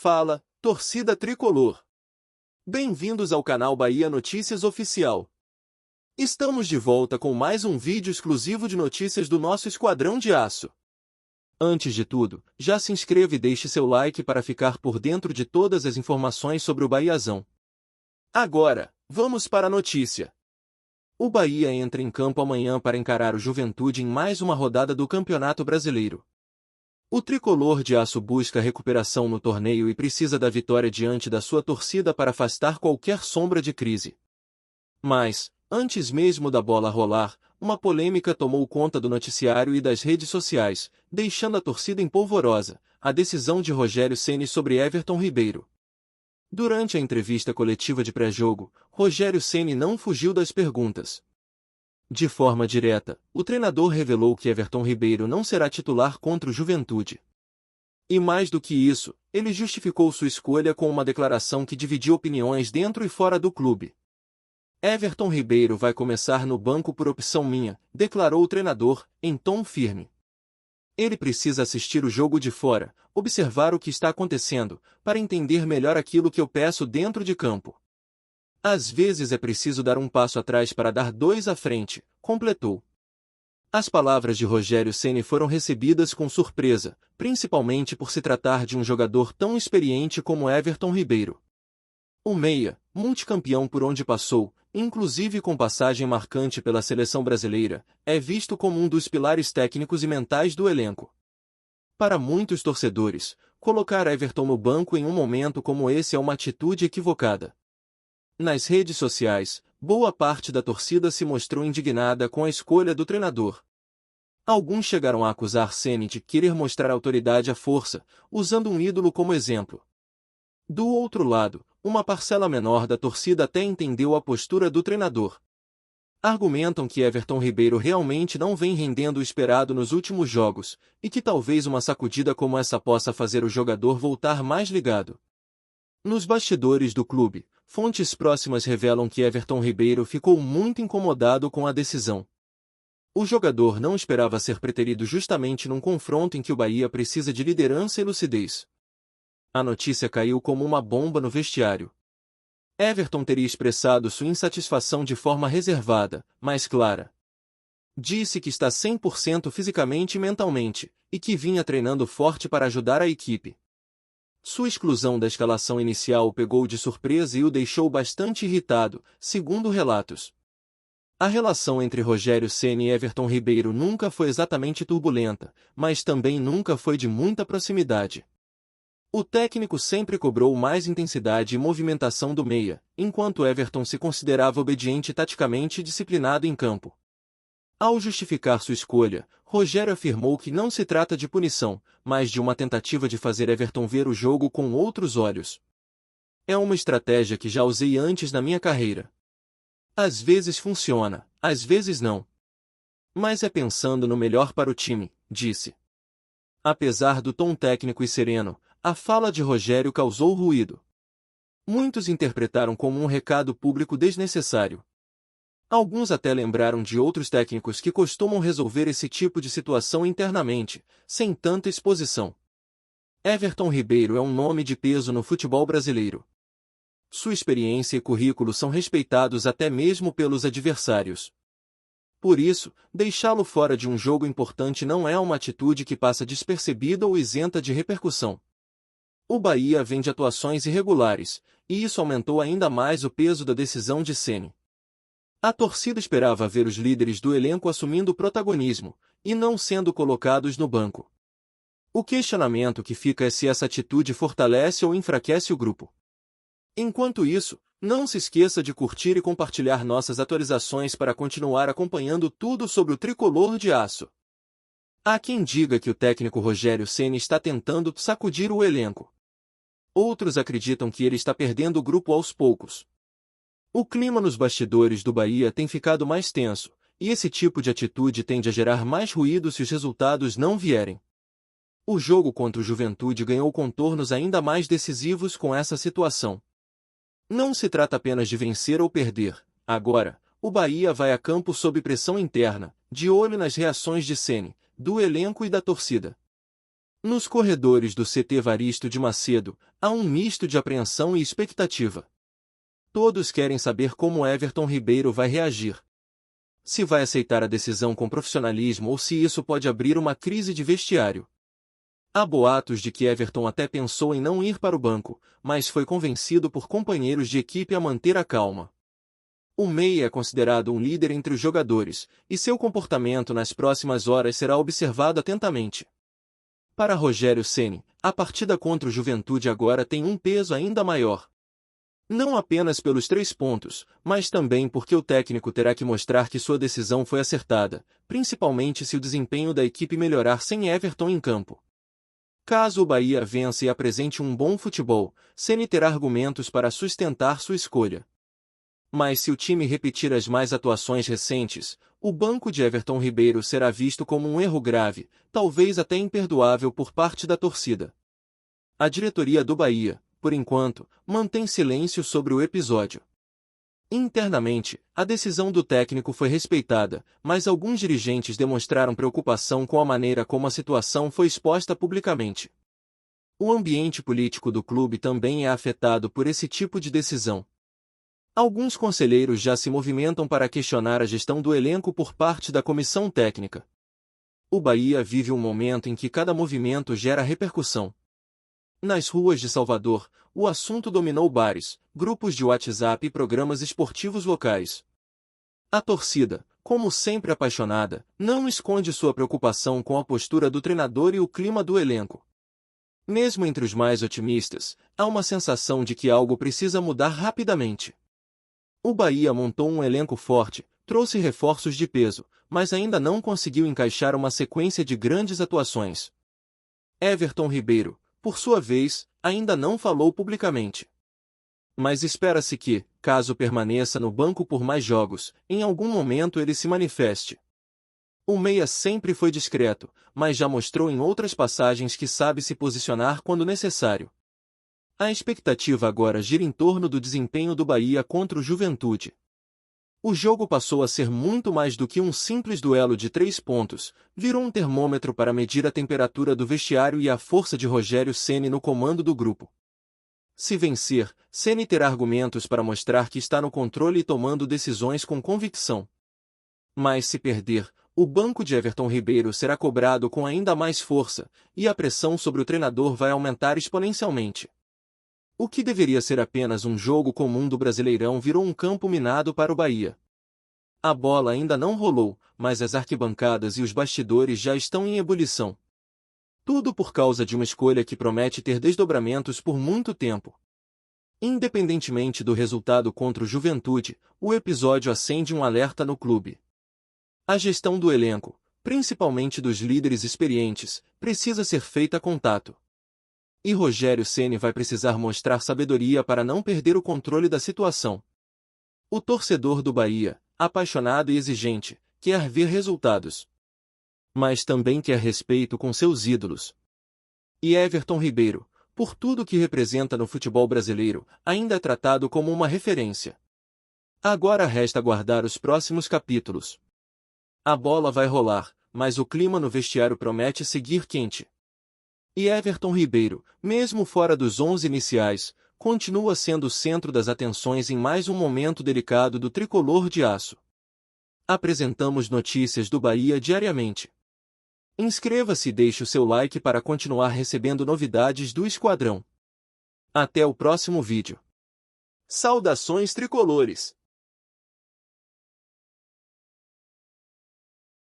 Fala, torcida tricolor! Bem-vindos ao canal Bahia Notícias Oficial. Estamos de volta com mais um vídeo exclusivo de notícias do nosso Esquadrão de Aço. Antes de tudo, já se inscreva e deixe seu like para ficar por dentro de todas as informações sobre o Bahiazão. Agora, vamos para a notícia. O Bahia entra em campo amanhã para encarar o Juventude em mais uma rodada do Campeonato Brasileiro. O tricolor de aço busca recuperação no torneio e precisa da vitória diante da sua torcida para afastar qualquer sombra de crise. Mas, antes mesmo da bola rolar, uma polêmica tomou conta do noticiário e das redes sociais, deixando a torcida em polvorosa: a decisão de Rogério Ceni sobre Everton Ribeiro. Durante a entrevista coletiva de pré-jogo, Rogério Ceni não fugiu das perguntas. De forma direta, o treinador revelou que Everton Ribeiro não será titular contra o Juventude. E mais do que isso, ele justificou sua escolha com uma declaração que dividiu opiniões dentro e fora do clube. Everton Ribeiro vai começar no banco por opção minha, declarou o treinador, em tom firme. Ele precisa assistir o jogo de fora, observar o que está acontecendo, para entender melhor aquilo que eu peço dentro de campo. Às vezes é preciso dar um passo atrás para dar dois à frente, completou. As palavras de Rogério Ceni foram recebidas com surpresa, principalmente por se tratar de um jogador tão experiente como Everton Ribeiro. O meia, multicampeão por onde passou, inclusive com passagem marcante pela seleção brasileira, é visto como um dos pilares técnicos e mentais do elenco. Para muitos torcedores, colocar Everton no banco em um momento como esse é uma atitude equivocada. Nas redes sociais, boa parte da torcida se mostrou indignada com a escolha do treinador. Alguns chegaram a acusar Ceni de querer mostrar autoridade à força, usando um ídolo como exemplo. Do outro lado, uma parcela menor da torcida até entendeu a postura do treinador. Argumentam que Everton Ribeiro realmente não vem rendendo o esperado nos últimos jogos, e que talvez uma sacudida como essa possa fazer o jogador voltar mais ligado. Nos bastidores do clube, fontes próximas revelam que Everton Ribeiro ficou muito incomodado com a decisão. O jogador não esperava ser preterido justamente num confronto em que o Bahia precisa de liderança e lucidez. A notícia caiu como uma bomba no vestiário. Everton teria expressado sua insatisfação de forma reservada, mas clara. Disse que está 100% fisicamente e mentalmente, e que vinha treinando forte para ajudar a equipe. Sua exclusão da escalação inicial o pegou de surpresa e o deixou bastante irritado, segundo relatos. A relação entre Rogério Ceni e Everton Ribeiro nunca foi exatamente turbulenta, mas também nunca foi de muita proximidade. O técnico sempre cobrou mais intensidade e movimentação do meia, enquanto Everton se considerava obediente taticamente e disciplinado em campo. Ao justificar sua escolha, Rogério afirmou que não se trata de punição, mas de uma tentativa de fazer Everton ver o jogo com outros olhos. É uma estratégia que já usei antes na minha carreira. Às vezes funciona, às vezes não. Mas é pensando no melhor para o time, disse. Apesar do tom técnico e sereno, a fala de Rogério causou ruído. Muitos interpretaram como um recado público desnecessário. Alguns até lembraram de outros técnicos que costumam resolver esse tipo de situação internamente, sem tanta exposição. Everton Ribeiro é um nome de peso no futebol brasileiro. Sua experiência e currículo são respeitados até mesmo pelos adversários. Por isso, deixá-lo fora de um jogo importante não é uma atitude que passa despercebida ou isenta de repercussão. O Bahia vem de atuações irregulares, e isso aumentou ainda mais o peso da decisão de Ceni. A torcida esperava ver os líderes do elenco assumindo o protagonismo, e não sendo colocados no banco. O questionamento que fica é se essa atitude fortalece ou enfraquece o grupo. Enquanto isso, não se esqueça de curtir e compartilhar nossas atualizações para continuar acompanhando tudo sobre o tricolor de aço. Há quem diga que o técnico Rogério Ceni está tentando sacudir o elenco. Outros acreditam que ele está perdendo o grupo aos poucos. O clima nos bastidores do Bahia tem ficado mais tenso, e esse tipo de atitude tende a gerar mais ruído se os resultados não vierem. O jogo contra o Juventude ganhou contornos ainda mais decisivos com essa situação. Não se trata apenas de vencer ou perder. Agora, o Bahia vai a campo sob pressão interna, de olho nas reações de Ceni, do elenco e da torcida. Nos corredores do CT Varisto de Macedo, Há um misto de apreensão e expectativa. Todos querem saber como Everton Ribeiro vai reagir. Se vai aceitar a decisão com profissionalismo ou se isso pode abrir uma crise de vestiário. Há boatos de que Everton até pensou em não ir para o banco, mas foi convencido por companheiros de equipe a manter a calma. O meia é considerado um líder entre os jogadores, e seu comportamento nas próximas horas será observado atentamente. Para Rogério Ceni, a partida contra o Juventude agora tem um peso ainda maior. Não apenas pelos 3 pontos, mas também porque o técnico terá que mostrar que sua decisão foi acertada, principalmente se o desempenho da equipe melhorar sem Everton em campo. Caso o Bahia vença e apresente um bom futebol, Ceni terá argumentos para sustentar sua escolha. Mas se o time repetir as más atuações recentes, o banco de Everton Ribeiro será visto como um erro grave, talvez até imperdoável por parte da torcida. A diretoria do Bahia, por enquanto, mantém silêncio sobre o episódio. Internamente, a decisão do técnico foi respeitada, mas alguns dirigentes demonstraram preocupação com a maneira como a situação foi exposta publicamente. O ambiente político do clube também é afetado por esse tipo de decisão. Alguns conselheiros já se movimentam para questionar a gestão do elenco por parte da comissão técnica. O Bahia vive um momento em que cada movimento gera repercussão. Nas ruas de Salvador, o assunto dominou bares, grupos de WhatsApp e programas esportivos locais. A torcida, como sempre apaixonada, não esconde sua preocupação com a postura do treinador e o clima do elenco. Mesmo entre os mais otimistas, há uma sensação de que algo precisa mudar rapidamente. O Bahia montou um elenco forte, trouxe reforços de peso, mas ainda não conseguiu encaixar uma sequência de grandes atuações. Everton Ribeiro, por sua vez, ainda não falou publicamente. Mas espera-se que, caso permaneça no banco por mais jogos, em algum momento ele se manifeste. O meia sempre foi discreto, mas já mostrou em outras passagens que sabe se posicionar quando necessário. A expectativa agora gira em torno do desempenho do Bahia contra o Juventude. O jogo passou a ser muito mais do que um simples duelo de 3 pontos, virou um termômetro para medir a temperatura do vestiário e a força de Rogério Ceni no comando do grupo. Se vencer, Ceni terá argumentos para mostrar que está no controle e tomando decisões com convicção. Mas se perder, o banco de Everton Ribeiro será cobrado com ainda mais força, e a pressão sobre o treinador vai aumentar exponencialmente. O que deveria ser apenas um jogo comum do Brasileirão virou um campo minado para o Bahia. A bola ainda não rolou, mas as arquibancadas e os bastidores já estão em ebulição. Tudo por causa de uma escolha que promete ter desdobramentos por muito tempo. Independentemente do resultado contra o Juventude, o episódio acende um alerta no clube. A gestão do elenco, principalmente dos líderes experientes, precisa ser feita a contato. E Rogério Ceni vai precisar mostrar sabedoria para não perder o controle da situação. O torcedor do Bahia, apaixonado e exigente, quer ver resultados. Mas também quer respeito com seus ídolos. E Everton Ribeiro, por tudo que representa no futebol brasileiro, ainda é tratado como uma referência. Agora resta aguardar os próximos capítulos. A bola vai rolar, mas o clima no vestiário promete seguir quente. E Everton Ribeiro, mesmo fora dos 11 iniciais, continua sendo o centro das atenções em mais um momento delicado do tricolor de aço. Apresentamos notícias do Bahia diariamente. Inscreva-se e deixe o seu like para continuar recebendo novidades do Esquadrão. Até o próximo vídeo. Saudações tricolores!